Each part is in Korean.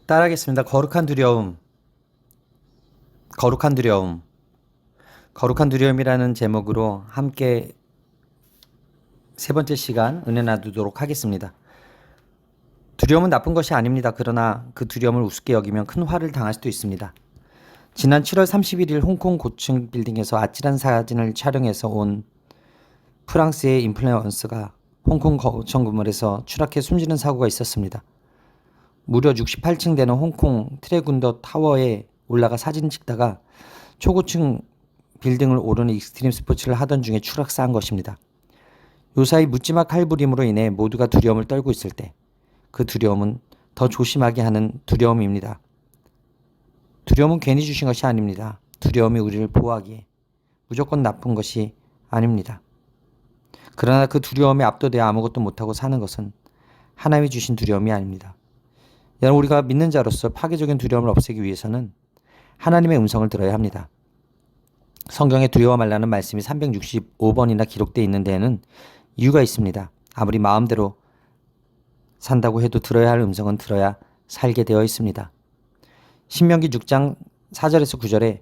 따라하겠습니다. 거룩한 두려움. 거룩한 두려움. 거룩한 두려움이라는 제목으로 함께 세 번째 시간 은혜 나누도록 하겠습니다. 두려움은 나쁜 것이 아닙니다. 그러나 그 두려움을 우습게 여기면 큰 화를 당할 수도 있습니다. 지난 7월 31일 홍콩 고층 빌딩에서 아찔한 사진을 촬영해서 온 프랑스의 인플루언서가 홍콩 거청 건물에서 추락해 숨지는 사고가 있었습니다. 무려 68층 되는 홍콩 트레군더 타워에 올라가 사진 찍다가 초고층 빌딩을 오르는 익스트림 스포츠를 하던 중에 추락사한 것입니다. 요사이 묻지마 칼부림으로 인해 모두가 두려움을 떨고 있을 때 그 두려움은 더 조심하게 하는 두려움입니다. 두려움은 괜히 주신 것이 아닙니다. 두려움이 우리를 보호하기에 무조건 나쁜 것이 아닙니다. 그러나 그 두려움에 압도되어 아무것도 못하고 사는 것은 하나님이 주신 두려움이 아닙니다. 여러분, 우리가 믿는 자로서 파괴적인 두려움을 없애기 위해서는 하나님의 음성을 들어야 합니다. 성경에 두려워 말라는 말씀이 365번이나 기록되어 있는 데에는 이유가 있습니다. 아무리 마음대로 산다고 해도 들어야 할 음성은 들어야 살게 되어 있습니다. 신명기 6장 4절에서 9절에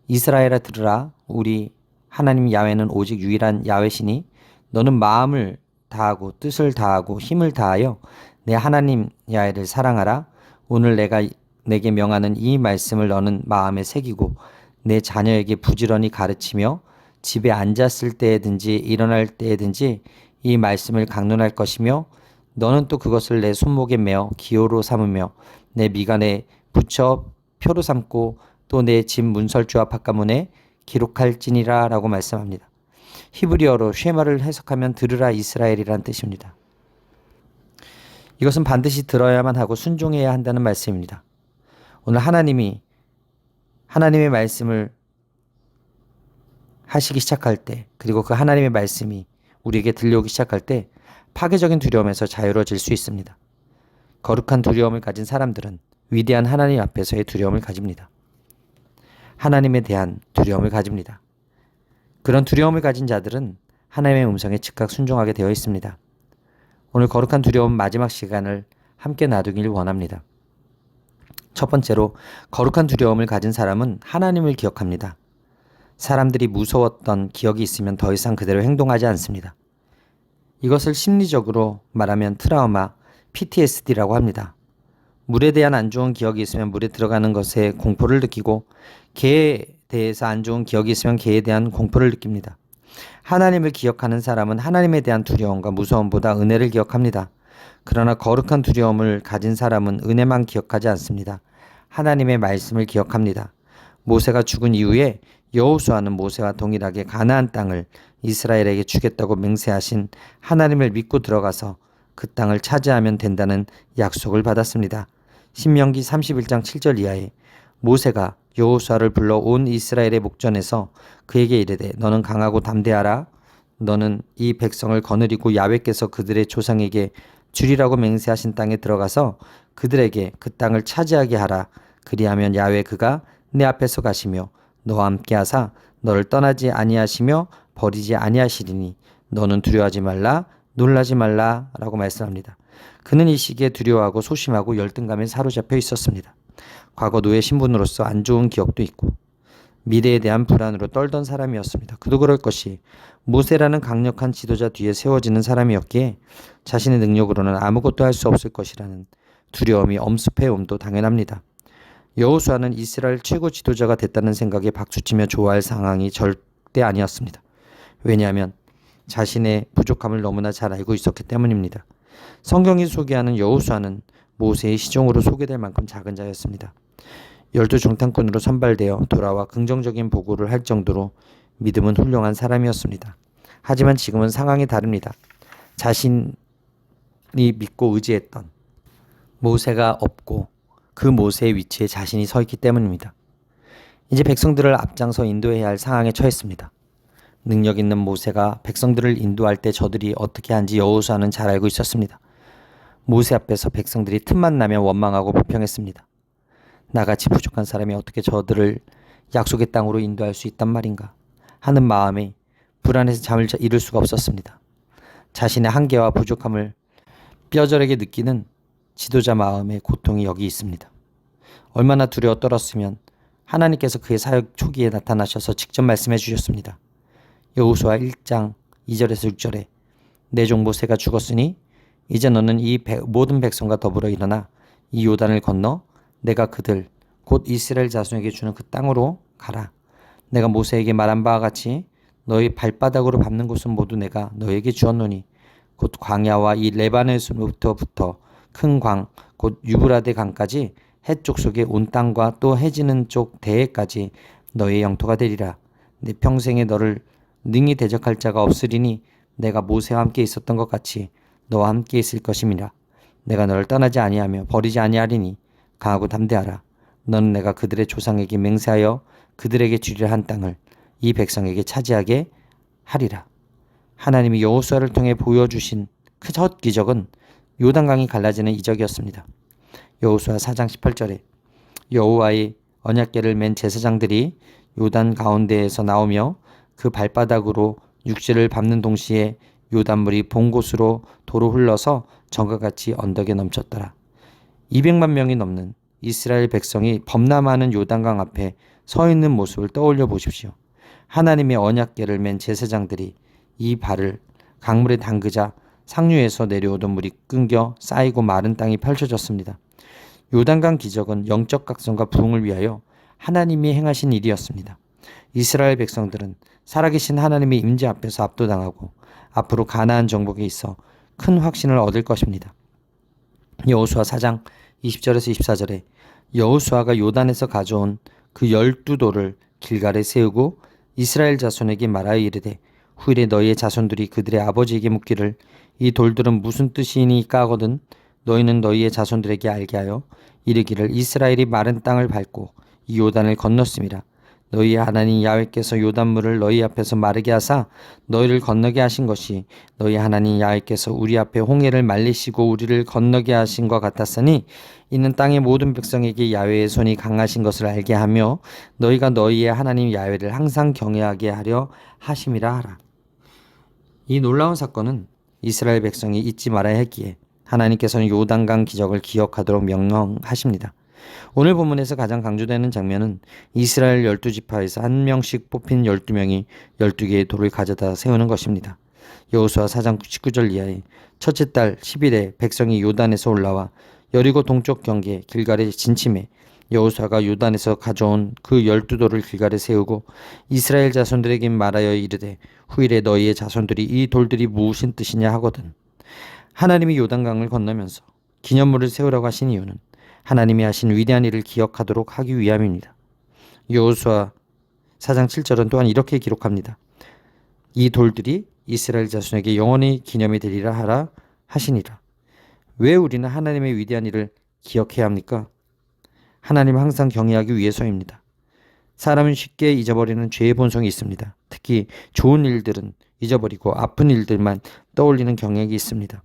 이스라엘아 들으라, 우리 하나님 야훼는 오직 유일한 야훼시니 너는 마음을 다하고 뜻을 다하고 힘을 다하여 내 하나님 야훼를 사랑하라. 오늘 내가 내게 명하는 이 말씀을 너는 마음에 새기고 내 자녀에게 부지런히 가르치며 집에 앉았을 때든지 일어날 때든지 이 말씀을 강론할 것이며 너는 또 그것을 내 손목에 메어 기호로 삼으며 내 미간에 붙여 표로 삼고 또 내 집 문설주와 바깥문에 기록할지니라 라고 말씀합니다. 히브리어로 쉐마를 해석하면 들으라 이스라엘이란 뜻입니다. 이것은 반드시 들어야만 하고 순종해야 한다는 말씀입니다. 오늘 하나님이 하나님의 말씀을 하시기 시작할 때, 그리고 그 하나님의 말씀이 우리에게 들려오기 시작할 때 파괴적인 두려움에서 자유로워질 수 있습니다. 거룩한 두려움을 가진 사람들은 위대한 하나님 앞에서의 두려움을 가집니다. 하나님에 대한 두려움을 가집니다. 그런 두려움을 가진 자들은 하나님의 음성에 즉각 순종하게 되어 있습니다. 오늘 거룩한 두려움 마지막 시간을 함께 나누길 원합니다. 첫 번째로, 거룩한 두려움을 가진 사람은 하나님을 기억합니다. 사람들이 무서웠던 기억이 있으면 더 이상 그대로 행동하지 않습니다. 이것을 심리적으로 말하면 트라우마, PTSD라고 합니다. 물에 대한 안 좋은 기억이 있으면 물에 들어가는 것에 공포를 느끼고, 개에 대해서 안 좋은 기억이 있으면 개에 대한 공포를 느낍니다. 하나님을 기억하는 사람은 하나님에 대한 두려움과 무서움보다 은혜를 기억합니다. 그러나 거룩한 두려움을 가진 사람은 은혜만 기억하지 않습니다. 하나님의 말씀을 기억합니다. 모세가 죽은 이후에 여호수아는 모세와 동일하게 가나안 땅을 이스라엘에게 주겠다고 맹세하신 하나님을 믿고 들어가서 그 땅을 차지하면 된다는 약속을 받았습니다. 신명기 31장 7절 이하에 모세가 여호수아를 불러 온 이스라엘의 목전에서 그에게 이르되 너는 강하고 담대하라. 너는 이 백성을 거느리고 야훼께서 그들의 조상에게 주리라고 맹세하신 땅에 들어가서 그들에게 그 땅을 차지하게 하라. 그리하면 야훼 그가 내 앞에서 가시며 너와 함께 하사 너를 떠나지 아니하시며 버리지 아니하시리니 너는 두려워하지 말라, 놀라지 말라 라고 말씀합니다. 그는 이 시기에 두려워하고 소심하고 열등감에 사로잡혀 있었습니다. 과거 노예 신분으로서 안 좋은 기억도 있고 미래에 대한 불안으로 떨던 사람이었습니다. 그도 그럴 것이 모세라는 강력한 지도자 뒤에 세워지는 사람이었기에 자신의 능력으로는 아무것도 할 수 없을 것이라는 두려움이 엄습해 온도 당연합니다. 여호수아는 이스라엘 최고 지도자가 됐다는 생각에 박수치며 좋아할 상황이 절대 아니었습니다. 왜냐하면 자신의 부족함을 너무나 잘 알고 있었기 때문입니다. 성경이 소개하는 여호수아는 모세의 시종으로 소개될 만큼 작은 자였습니다. 12정탐꾼으로 선발되어 돌아와 긍정적인 보고를 할 정도로 믿음은 훌륭한 사람이었습니다. 하지만 지금은 상황이 다릅니다. 자신이 믿고 의지했던 모세가 없고 그 모세의 위치에 자신이 서 있기 때문입니다. 이제 백성들을 앞장서 인도해야 할 상황에 처했습니다. 능력 있는 모세가 백성들을 인도할 때 저들이 어떻게 한지 여호수아는 잘 알고 있었습니다. 모세 앞에서 백성들이 틈만 나면 원망하고 불평했습니다. 나같이 부족한 사람이 어떻게 저들을 약속의 땅으로 인도할 수 있단 말인가 하는 마음에 불안해서 잠을 이룰 수가 없었습니다. 자신의 한계와 부족함을 뼈저리게 느끼는 지도자 마음의 고통이 여기 있습니다. 얼마나 두려워 떨었으면 하나님께서 그의 사역 초기에 나타나셔서 직접 말씀해 주셨습니다. 여호수아 1장 2절에서 6절에 내 종 모세가 죽었으니 이제 너는 이 모든 백성과 더불어 일어나 이 요단을 건너 내가 그들 곧 이스라엘 자손에게 주는 그 땅으로 가라. 내가 모세에게 말한 바와 같이 너희 발바닥으로 밟는 곳은 모두 내가 너에게 주었노니 곧 광야와 이 레바논에서부터 큰 광 곧 유브라데 강까지 해쪽 속의 온 땅과 또 해지는 쪽 대해까지 너의 영토가 되리라. 내 평생에 너를 능히 대적할 자가 없으리니 내가 모세와 함께 있었던 것 같이 너와 함께 있을 것임이라. 내가 너를 떠나지 아니하며 버리지 아니하리니 강하고 담대하라. 너는 내가 그들의 조상에게 맹세하여 그들에게 주리라 한 땅을 이 백성에게 차지하게 하리라. 하나님이 여호수아를 통해 보여주신 그 첫 기적은 요단강이 갈라지는 이적이었습니다. 여호수아 4장 18절에 여호와의 언약궤를 맨 제사장들이 요단 가운데에서 나오며 그 발바닥으로 육지를 밟는 동시에 요단물이 본 곳으로 도로 흘러서 정과 같이 언덕에 넘쳤더라. 200만 명이 넘는 이스라엘 백성이 범람하는 요단강 앞에 서 있는 모습을 떠올려 보십시오. 하나님의 언약궤를 맨 제사장들이 이 발을 강물에 담그자 상류에서 내려오던 물이 끊겨 쌓이고 마른 땅이 펼쳐졌습니다. 요단강 기적은 영적 각성과 부흥을 위하여 하나님이 행하신 일이었습니다. 이스라엘 백성들은 살아계신 하나님의 임재 앞에서 압도당하고 앞으로 가나안 정복에 있어 큰 확신을 얻을 것입니다. 여호수아 4장 20절에서 24절에 여호수아가 요단에서 가져온 그 12돌을 길갈에 세우고 이스라엘 자손에게 말하여 이르되 후일에 너희의 자손들이 그들의 아버지에게 묻기를 이 돌들은 무슨 뜻이니까 하거든 너희는 너희의 자손들에게 알게 하여 이르기를 이스라엘이 마른 땅을 밟고 이 요단을 건넜음이라. 너희의 하나님 야훼께서 요단물을 너희 앞에서 마르게 하사 너희를 건너게 하신 것이 너희 하나님 야훼께서 우리 앞에 홍해를 말리시고 우리를 건너게 하신 것 같았으니 이는 땅의 모든 백성에게 야훼의 손이 강하신 것을 알게 하며 너희가 너희의 하나님 야훼를 항상 경외하게 하려 하심이라 하라. 이 놀라운 사건은 이스라엘 백성이 잊지 말아야 했기에 하나님께서는 요단강 기적을 기억하도록 명령하십니다. 오늘 본문에서 가장 강조되는 장면은 이스라엘 12지파에서 한 명씩 뽑힌 12명이 12개의 돌을 가져다 세우는 것입니다. 여호수아 4장 19절 이하에 첫째 달 10일에 백성이 요단에서 올라와 여리고 동쪽 경계 길갈에 진침해 여호수아가 요단에서 가져온 그 12돌을 길갈에 세우고 이스라엘 자손들에게 말하여 이르되 후일에 너희의 자손들이 이 돌들이 무엇인 뜻이냐 하거든. 하나님이 요단강을 건너면서 기념물을 세우라고 하신 이유는 하나님이 하신 위대한 일을 기억하도록 하기 위함입니다. 여호수아 4장 7절은 또한 이렇게 기록합니다. 이 돌들이 이스라엘 자손에게 영원히 기념이 되리라 하라 하시니라. 왜 우리는 하나님의 위대한 일을 기억해야 합니까? 하나님을 항상 경외하기 위해서입니다. 사람은 쉽게 잊어버리는 죄의 본성이 있습니다. 특히 좋은 일들은 잊어버리고 아픈 일들만 떠올리는 경향이 있습니다.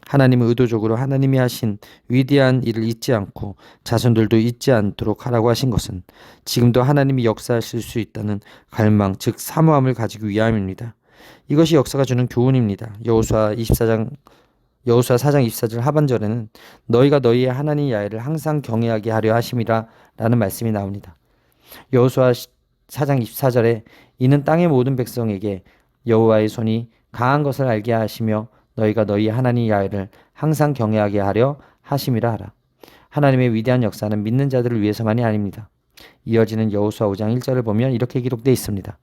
하나님은 의도적으로 하나님이 하신 위대한 일을 잊지 않고 자손들도 잊지 않도록 하라고 하신 것은 지금도 하나님이 역사하실 수 있다는 갈망, 즉 사모함을 가지기 위함입니다. 이것이 역사가 주는 교훈입니다. 여호수아 4장 24절 하반절에는 너희가 너희의 하나님 야훼를 항상 경외하게 하려 하심이라 라는 말씀이 나옵니다. 여호수아 4장 24절에 이는 땅의 모든 백성에게 여호와의 손이 강한 것을 알게 하시며 너희가 너희 하나님 야훼를 항상 경외하게 하려 하심이라 하라. 하나님의 위대한 역사는 믿는 자들을 위해서만이 아닙니다. 이어지는 여호수아 5장 1절을 보면 이렇게 기록되어 있습니다.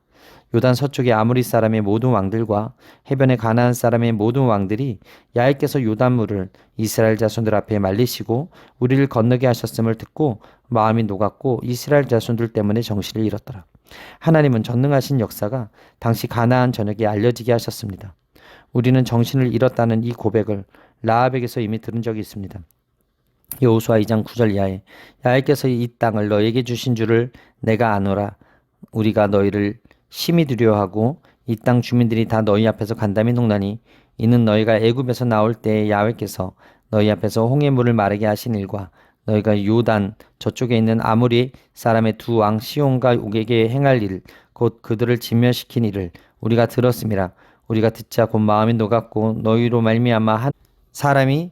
요단 서쪽의 아모리 사람의 모든 왕들과 해변의 가나안 사람의 모든 왕들이 야훼께서 요단물을 이스라엘 자손들 앞에 말리시고 우리를 건너게 하셨음을 듣고 마음이 녹았고 이스라엘 자손들 때문에 정신을 잃었더라. 하나님은 전능하신 역사가 당시 가나안 전역에 알려지게 하셨습니다. 우리는 정신을 잃었다는 이 고백을 라합에게서 이미 들은 적이 있습니다. 여호수아 2장 9절 이하에 야훼께서 이 땅을 너에게 주신 줄을 내가 아노라. 우리가 너희를 심히 두려워하고 이 땅 주민들이 다 너희 앞에서 간담이 녹나니 이는 너희가 애굽에서 나올 때에 야훼께서 너희 앞에서 홍해물을 마르게 하신 일과 너희가 요단 저쪽에 있는 아모리 사람의 두 왕 시온과 옥에게 행할 일 곧 그들을 진멸시킨 일을 우리가 들었음이라. 우리가 듣자 곧 마음이 녹았고 너희로 말미암아 한 사람이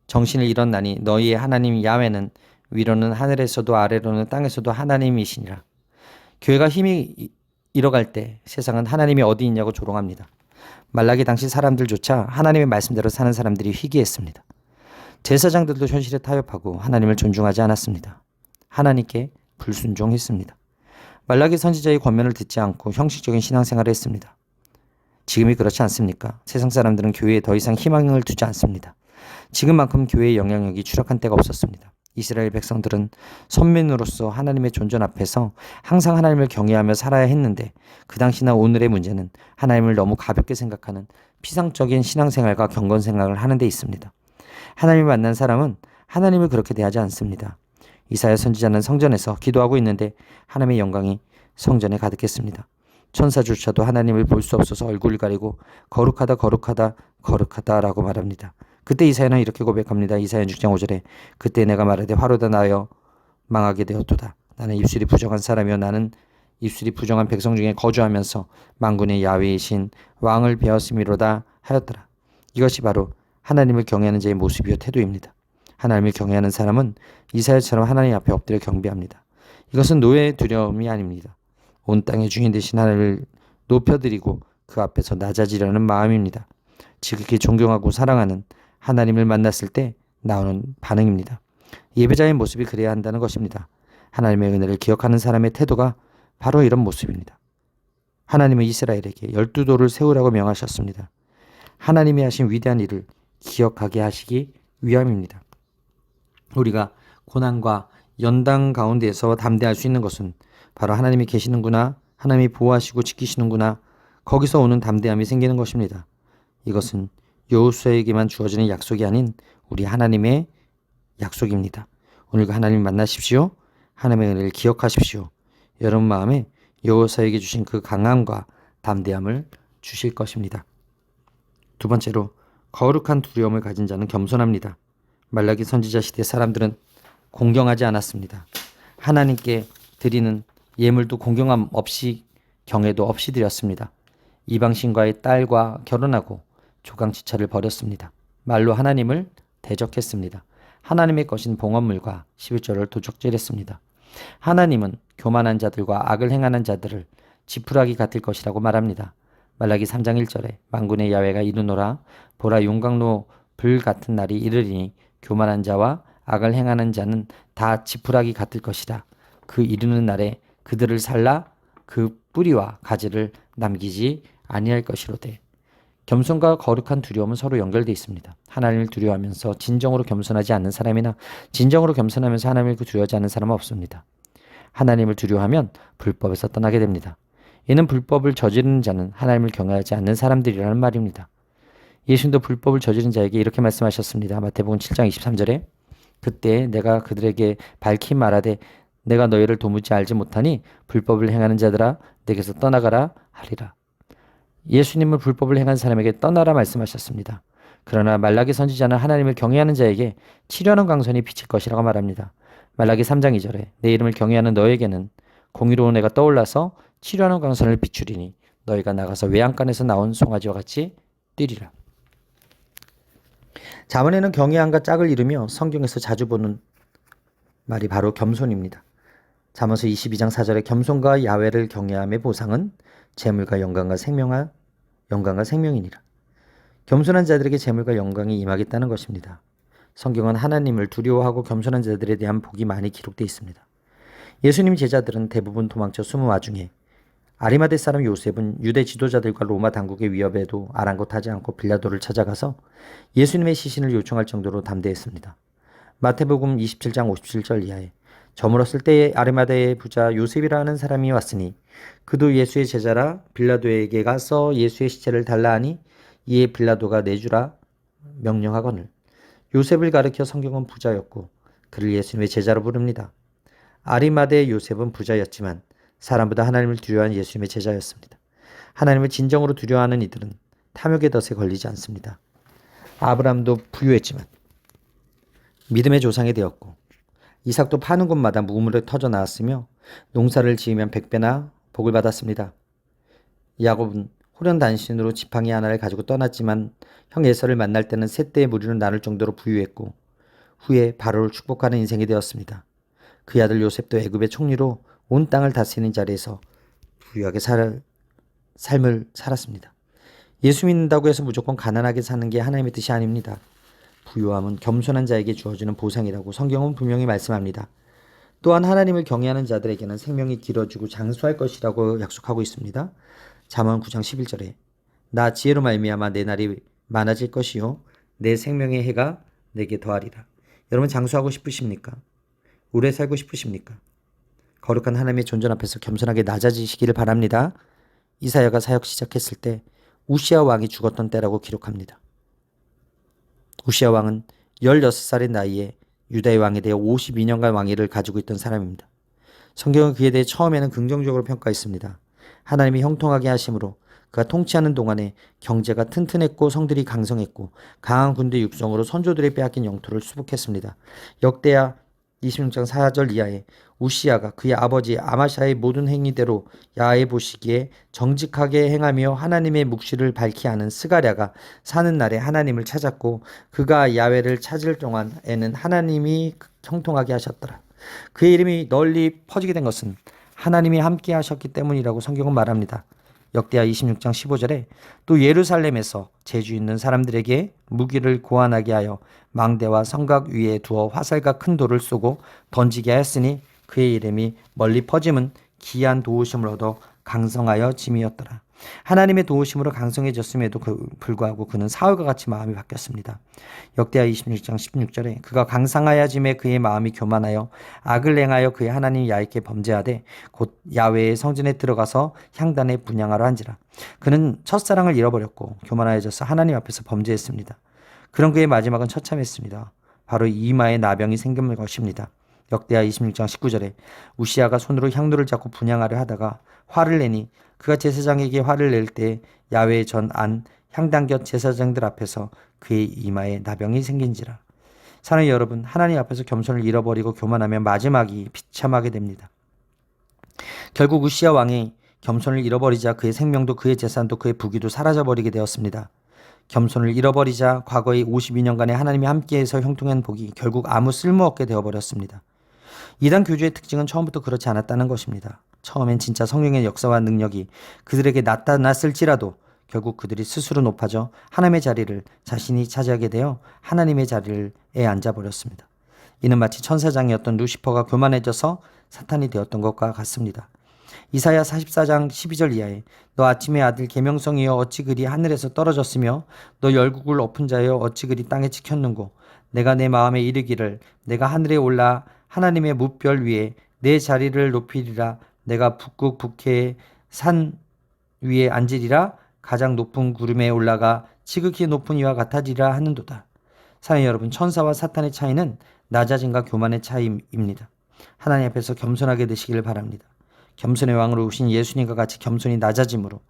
정신을 잃었나니 너희의 하나님 야훼는 위로는 하늘에서도 아래로는 땅에서도 하나님이시니라. 교회가 힘이 잃어갈 때 세상은 하나님이 어디 있냐고 조롱합니다. 말라기 당시 사람들조차 하나님의 말씀대로 사는 사람들이 희귀했습니다. 제사장들도 현실에 타협하고 하나님을 존중하지 않았습니다. 하나님께 불순종했습니다. 말라기 선지자의 권면을 듣지 않고 형식적인 신앙생활을 했습니다. 지금이 그렇지 않습니까? 세상 사람들은 교회에 더 이상 희망을 두지 않습니다. 지금만큼 교회의 영향력이 추락한 때가 없었습니다. 이스라엘 백성들은 선민으로서 하나님의 존전 앞에서 항상 하나님을 경외하며 살아야 했는데 그 당시나 오늘의 문제는 하나님을 너무 가볍게 생각하는 피상적인 신앙생활과 경건생활을 하는 데 있습니다. 하나님을 만난 사람은 하나님을 그렇게 대하지 않습니다. 이사야 선지자는 성전에서 기도하고 있는데 하나님의 영광이 성전에 가득했습니다. 천사조차도 하나님을 볼 수 없어서 얼굴을 가리고 거룩하다 거룩하다 거룩하다라고 말합니다. 그때 이사야는 이렇게 고백합니다. 이사야 6장 5절에 그때 내가 말하되 화로다 나여 망하게 되었도다. 나는 입술이 부정한 사람이요 나는 입술이 부정한 백성 중에 거주하면서 만군의 야훼이신 왕을 배웠음이로다 하였더라. 이것이 바로 하나님을 경외하는 자의 모습이요 태도입니다. 하나님을 경외하는 사람은 이사야처럼 하나님 앞에 엎드려 경배합니다. 이것은 노예의 두려움이 아닙니다. 온 땅의 주인 되신 하나님을 높여드리고 그 앞에서 낮아지려는 마음입니다. 지극히 존경하고 사랑하는 하나님을 만났을 때 나오는 반응입니다. 예배자의 모습이 그래야 한다는 것입니다. 하나님의 은혜를 기억하는 사람의 태도가 바로 이런 모습입니다. 하나님은 이스라엘에게 12도를 세우라고 명하셨습니다. 하나님이 하신 위대한 일을 기억하게 하시기 위함입니다. 우리가 고난과 연단 가운데에서 담대할 수 있는 것은 바로 하나님이 계시는구나, 하나님이 보호하시고 지키시는구나, 거기서 오는 담대함이 생기는 것입니다. 이것은 여호수아에게만 주어지는 약속이 아닌 우리 하나님의 약속입니다. 오늘과 하나님 만나십시오. 하나님의 은혜를 기억하십시오. 여러분 마음에 여호수아에게 주신 그 강함과 담대함을 주실 것입니다. 두 번째로 거룩한 두려움을 가진 자는 겸손합니다. 말라기 선지자 시대 사람들은 공경하지 않았습니다. 하나님께 드리는 예물도 공경함 없이 경외도 없이 드렸습니다. 이방신과의 딸과 결혼하고 조강지차를 벌였습니다. 말로 하나님을 대적했습니다. 하나님의 것인 봉헌물과 11조를 도적질했습니다. 하나님은 교만한 자들과 악을 행하는 자들을 지푸라기 같을 것이라고 말합니다. 말라기 3장 1절에 만군의 야훼가 이르노라 보라 용광로 불 같은 날이 이르리니 교만한 자와 악을 행하는 자는 다 지푸라기 같을 것이라. 그 이르는 날에 그들을 살라 그 뿌리와 가지를 남기지 아니할 것이로되. 겸손과 거룩한 두려움은 서로 연결되어 있습니다. 하나님을 두려워하면서 진정으로 겸손하지 않는 사람이나 진정으로 겸손하면서 하나님을 두려워하지 않는 사람은 없습니다. 하나님을 두려워하면 불법에서 떠나게 됩니다. 이는 불법을 저지르는 자는 하나님을 경외하지 않는 사람들이라는 말입니다. 예수님도 불법을 저지른 자에게 이렇게 말씀하셨습니다. 마태복음 7장 23절에 그때 내가 그들에게 밝히 말하되 내가 너희를 도무지 알지 못하니 불법을 행하는 자들아 내게서 떠나가라 하리라. 예수님은 불법을 행한 사람에게 떠나라 말씀하셨습니다. 그러나 말라기 선지자는 하나님을 경외하는 자에게 치려는 광선이 비칠 것이라고 말합니다. 말라기 3장 2절에 내 이름을 경외하는 너에게는 공의로운 애가 떠올라서 치려는 광선을 비추리니 너희가 나가서 외양간에서 나온 송아지와 같이 뛰리라. 잠언에는 경외함과 짝을 이루며 성경에서 자주 보는 말이 바로 겸손입니다. 잠언서 22장 4절에 겸손과 야훼를 경외함의 보상은 재물과 영광과 생명이니라. 겸손한 자들에게 재물과 영광이 임하겠다는 것입니다. 성경은 하나님을 두려워하고 겸손한 자들에 대한 복이 많이 기록되어 있습니다. 예수님 제자들은 대부분 도망쳐 숨은 와중에 아리마대 사람 요셉은 유대 지도자들과 로마 당국의 위협에도 아랑곳하지 않고 빌라도를 찾아가서 예수님의 시신을 요청할 정도로 담대했습니다. 마태복음 27장 57절 이하에 저물었을 때에 아리마대의 부자 요셉이라 하는 사람이 왔으니 그도 예수의 제자라 빌라도에게 가서 예수의 시체를 달라 하니 이에 빌라도가 내주라 명령하거늘. 요셉을 가리켜 성경은 부자였고 그를 예수님의 제자로 부릅니다. 아리마대의 요셉은 부자였지만 사람보다 하나님을 두려워하는 예수님의 제자였습니다. 하나님을 진정으로 두려워하는 이들은 탐욕의 덫에 걸리지 않습니다. 아브라함도 부유했지만 믿음의 조상이 되었고 이삭도 파는 곳마다 무물에 터져 나왔으며 농사를 지으면 100배나 복을 받았습니다. 야곱은 호련단신으로 지팡이 하나를 가지고 떠났지만 형 에서를 만날 때는 셋대의 무리로 나눌 정도로 부유했고 후에 바로를 축복하는 인생이 되었습니다. 그의 아들 요셉도 애굽의 총리로 온 땅을 다스리는 자리에서 부유하게 삶을 살았습니다. 예수 믿는다고 해서 무조건 가난하게 사는 게 하나님의 뜻이 아닙니다. 부유함은 겸손한 자에게 주어지는 보상이라고 성경은 분명히 말씀합니다. 또한 하나님을 경외하는 자들에게는 생명이 길어지고 장수할 것이라고 약속하고 있습니다. 잠언 9장 11절에 나 지혜로 말미암아 내 날이 많아질 것이요 내 생명의 해가 내게 더하리라. 여러분 장수하고 싶으십니까? 오래 살고 싶으십니까? 거룩한 하나님의 존전 앞에서 겸손하게 낮아지시기를 바랍니다. 이사야가 사역 시작했을 때 우시아 왕이 죽었던 때라고 기록합니다. 우시아 왕은 16살의 나이에 유다의 왕에 대해 52년간 왕위를 가지고 있던 사람입니다. 성경은 그에 대해 처음에는 긍정적으로 평가했습니다. 하나님이 형통하게 하심으로 그가 통치하는 동안에 경제가 튼튼했고 성들이 강성했고 강한 군대 육성으로 선조들이 빼앗긴 영토를 수복했습니다. 역대하 26장 4절 이하에 우시아가 그의 아버지 아마샤의 모든 행위대로 야훼 보시기에 정직하게 행하며 하나님의 묵시를 밝히 하는 스가랴가 사는 날에 하나님을 찾았고 그가 야훼를 찾을 동안에는 하나님이 형통하게 하셨더라. 그의 이름이 널리 퍼지게 된 것은 하나님이 함께 하셨기 때문이라고 성경은 말합니다. 역대하 26장 15절에 또 예루살렘에서 재주 있는 사람들에게 무기를 고안하게 하여 망대와 성곽 위에 두어 화살과 큰 돌을 쏘고 던지게 하였으니 그의 이름이 멀리 퍼짐은 기이한 도우심을 얻어 강성하여 짐이었더라. 하나님의 도우심으로 강성해졌음에도 불구하고 그는 사울과 같이 마음이 바뀌었습니다. 역대하 26장 16절에 그가 강성하여 짐에 그의 마음이 교만하여 악을 행하여 그의 하나님 야훼께 범죄하되 곧 야훼의 성전에 들어가서 향단에 분향하러 한지라. 그는 첫사랑을 잃어버렸고 교만하여져서 하나님 앞에서 범죄했습니다. 그런 그의 마지막은 처참했습니다. 바로 이마에 나병이 생긴 것입니다. 역대하 26장 19절에 우시아가 손으로 향로를 잡고 분향하려 하다가 화를 내니 그가 제사장에게 화를 낼 때 야훼의 전 안 향단 곁 제사장들 앞에서 그의 이마에 나병이 생긴지라. 사랑하는 여러분, 하나님 앞에서 겸손을 잃어버리고 교만하면 마지막이 비참하게 됩니다. 결국 우시아 왕이 겸손을 잃어버리자 그의 생명도 그의 재산도 그의 부귀도 사라져버리게 되었습니다. 겸손을 잃어버리자 과거의 52년간의 하나님이 함께해서 형통한 복이 결국 아무 쓸모없게 되어버렸습니다. 이단 교주의 특징은 처음부터 그렇지 않았다는 것입니다. 처음엔 진짜 성령의 역사와 능력이 그들에게 나타났을지라도 결국 그들이 스스로 높아져 하나님의 자리를 자신이 차지하게 되어 하나님의 자리에 앉아버렸습니다. 이는 마치 천사장이었던 루시퍼가 교만해져서 사탄이 되었던 것과 같습니다. 이사야 44장 12절 이하에 너 아침의 아들 계명성이여 어찌 그리 하늘에서 떨어졌으며 너 열국을 엎은 자여 어찌 그리 땅에 찍혔는고 내가 내 마음에 이르기를 내가 하늘에 올라 하나님의 무별 위에 내 자리를 높이리라 내가 북극 북해의 산 위에 앉으리라 가장 높은 구름에 올라가 지극히 높은 이와 같아지리라 하는도다. 사랑하는 여러분, 천사와 사탄의 차이는 낮아짐과 교만의 차이입니다. 하나님 앞에서 겸손하게 되시기를 바랍니다. 겸손의 왕으로 오신 예수님과 같이 겸손히 낮아짐으로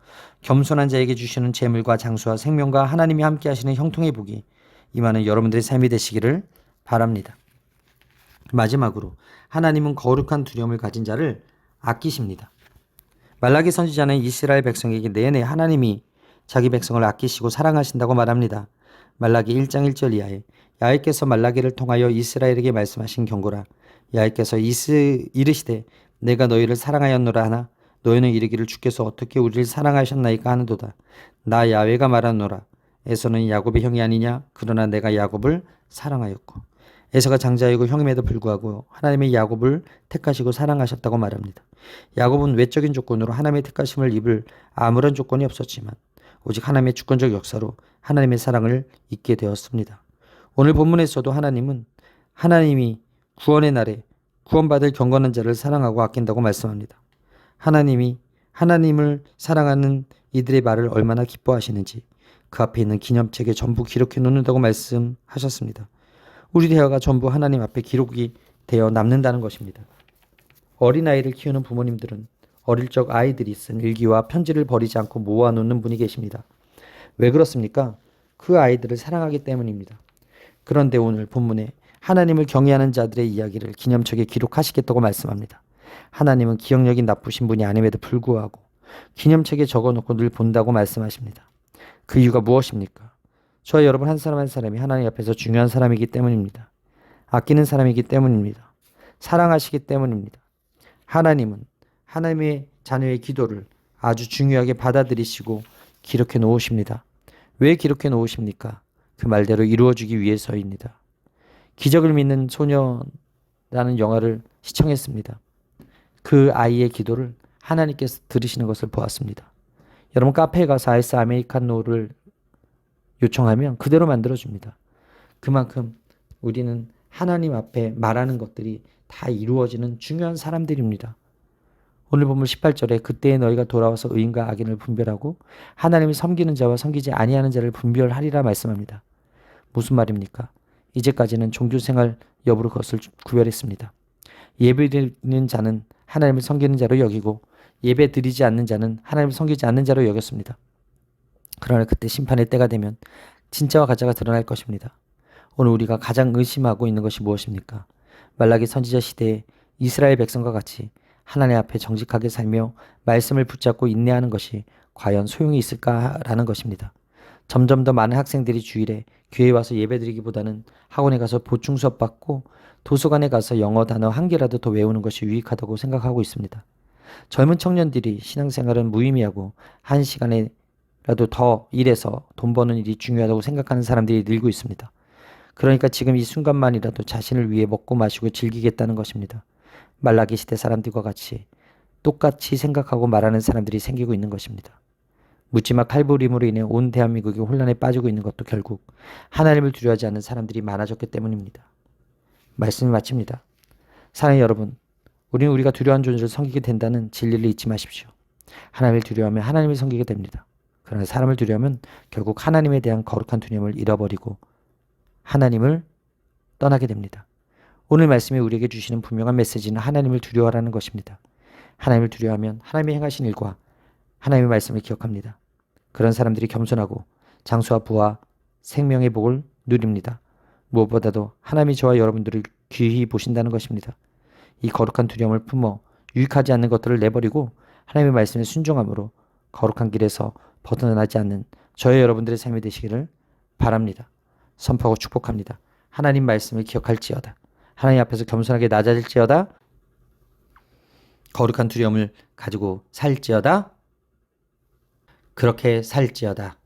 겸손한 자에게 주시는 재물과 장수와 생명과 하나님이 함께 하시는 형통의 복이 임하는 여러분들의 삶이 되시기를 바랍니다. 마지막으로 하나님은 거룩한 두려움을 가진 자를 아끼십니다. 말라기 선지자는 이스라엘 백성에게 내내 하나님이 자기 백성을 아끼시고 사랑하신다고 말합니다. 말라기 1장 1절 이하에 야훼께서 말라기를 통하여 이스라엘에게 말씀하신 경고라. 야훼께서 이르시되 내가 너희를 사랑하였노라 하나 너희는 이르기를 주께서 어떻게 우리를 사랑하셨나이까 하는도다. 나 야훼가 말하노라. 에서는 야곱의 형이 아니냐? 그러나 내가 야곱을 사랑하였고. 에서가 장자이고 형임에도 불구하고 하나님의 야곱을 택하시고 사랑하셨다고 말합니다. 야곱은 외적인 조건으로 하나님의 택하심을 입을 아무런 조건이 없었지만 오직 하나님의 주권적 역사로 하나님의 사랑을 잊게 되었습니다. 오늘 본문에서도 하나님이 구원의 날에 구원받을 경건한 자를 사랑하고 아낀다고 말씀합니다. 하나님이 하나님을 사랑하는 이들의 말을 얼마나 기뻐하시는지 그 앞에 있는 기념책에 전부 기록해 놓는다고 말씀하셨습니다. 우리 대화가 전부 하나님 앞에 기록이 되어 남는다는 것입니다. 어린아이를 키우는 부모님들은 어릴 적 아이들이 쓴 일기와 편지를 버리지 않고 모아놓는 분이 계십니다. 왜 그렇습니까? 그 아이들을 사랑하기 때문입니다. 그런데 오늘 본문에 하나님을 경외하는 자들의 이야기를 기념책에 기록하시겠다고 말씀합니다. 하나님은 기억력이 나쁘신 분이 아님에도 불구하고 기념책에 적어놓고 늘 본다고 말씀하십니다. 그 이유가 무엇입니까? 저와 여러분 한 사람 한 사람이 하나님 앞에서 중요한 사람이기 때문입니다. 아끼는 사람이기 때문입니다. 사랑하시기 때문입니다. 하나님은 하나님의 자녀의 기도를 아주 중요하게 받아들이시고 기록해 놓으십니다. 왜 기록해 놓으십니까? 그 말대로 이루어지기 위해서입니다. 기적을 믿는 소녀라는 영화를 시청했습니다. 그 아이의 기도를 하나님께서 들으시는 것을 보았습니다. 여러분 카페에 가서 아이스 아메리카노를 요청하면 그대로 만들어줍니다. 그만큼 우리는 하나님 앞에 말하는 것들이 다 이루어지는 중요한 사람들입니다. 오늘 본문 18절에 그때에 너희가 돌아와서 의인과 악인을 분별하고 하나님을 섬기는 자와 섬기지 아니하는 자를 분별하리라 말씀합니다. 무슨 말입니까? 이제까지는 종교생활 여부로 그것을 구별했습니다. 예배드리는 자는 하나님을 섬기는 자로 여기고 예배드리지 않는 자는 하나님을 섬기지 않는 자로 여겼습니다. 그러나 그때 심판의 때가 되면 진짜와 가짜가 드러날 것입니다. 오늘 우리가 가장 의심하고 있는 것이 무엇입니까? 말라기 선지자 시대에 이스라엘 백성과 같이 하나님 앞에 정직하게 살며 말씀을 붙잡고 인내하는 것이 과연 소용이 있을까라는 것입니다. 점점 더 많은 학생들이 주일에 교회에 와서 예배드리기보다는 학원에 가서 보충 수업 받고 도서관에 가서 영어 단어 한 개라도 더 외우는 것이 유익하다고 생각하고 있습니다. 젊은 청년들이 신앙생활은 무의미하고 한 시간에라도 더 일해서 돈 버는 일이 중요하다고 생각하는 사람들이 늘고 있습니다. 그러니까 지금 이 순간만이라도 자신을 위해 먹고 마시고 즐기겠다는 것입니다. 말라기 시대 사람들과 같이 똑같이 생각하고 말하는 사람들이 생기고 있는 것입니다. 묻지마 칼부림으로 인해 온 대한민국이 혼란에 빠지고 있는 것도 결국 하나님을 두려워하지 않는 사람들이 많아졌기 때문입니다. 말씀을 마칩니다. 사랑하는 여러분, 우리는 우리가 두려워하는 존재를 섬기게 된다는 진리를 잊지 마십시오. 하나님을 두려워하면 하나님을 섬기게 됩니다. 그러나 사람을 두려워하면 결국 하나님에 대한 거룩한 두려움을 잃어버리고 하나님을 떠나게 됩니다. 오늘 말씀이 우리에게 주시는 분명한 메시지는 하나님을 두려워하라는 것입니다. 하나님을 두려워하면 하나님이 행하신 일과 하나님의 말씀을 기억합니다. 그런 사람들이 겸손하고 장수와 부와 생명의 복을 누립니다. 무엇보다도 하나님이 저와 여러분들을 귀히 보신다는 것입니다. 이 거룩한 두려움을 품어 유익하지 않는 것들을 내버리고 하나님의 말씀에 순종함으로 거룩한 길에서 벗어나지 않는 저의 여러분들의 삶이 되시기를 바랍니다. 선포하고 축복합니다. 하나님 말씀을 기억할지어다. 하나님 앞에서 겸손하게 낮아질지어다. 거룩한 두려움을 가지고 살지어다. 그렇게 살지어다.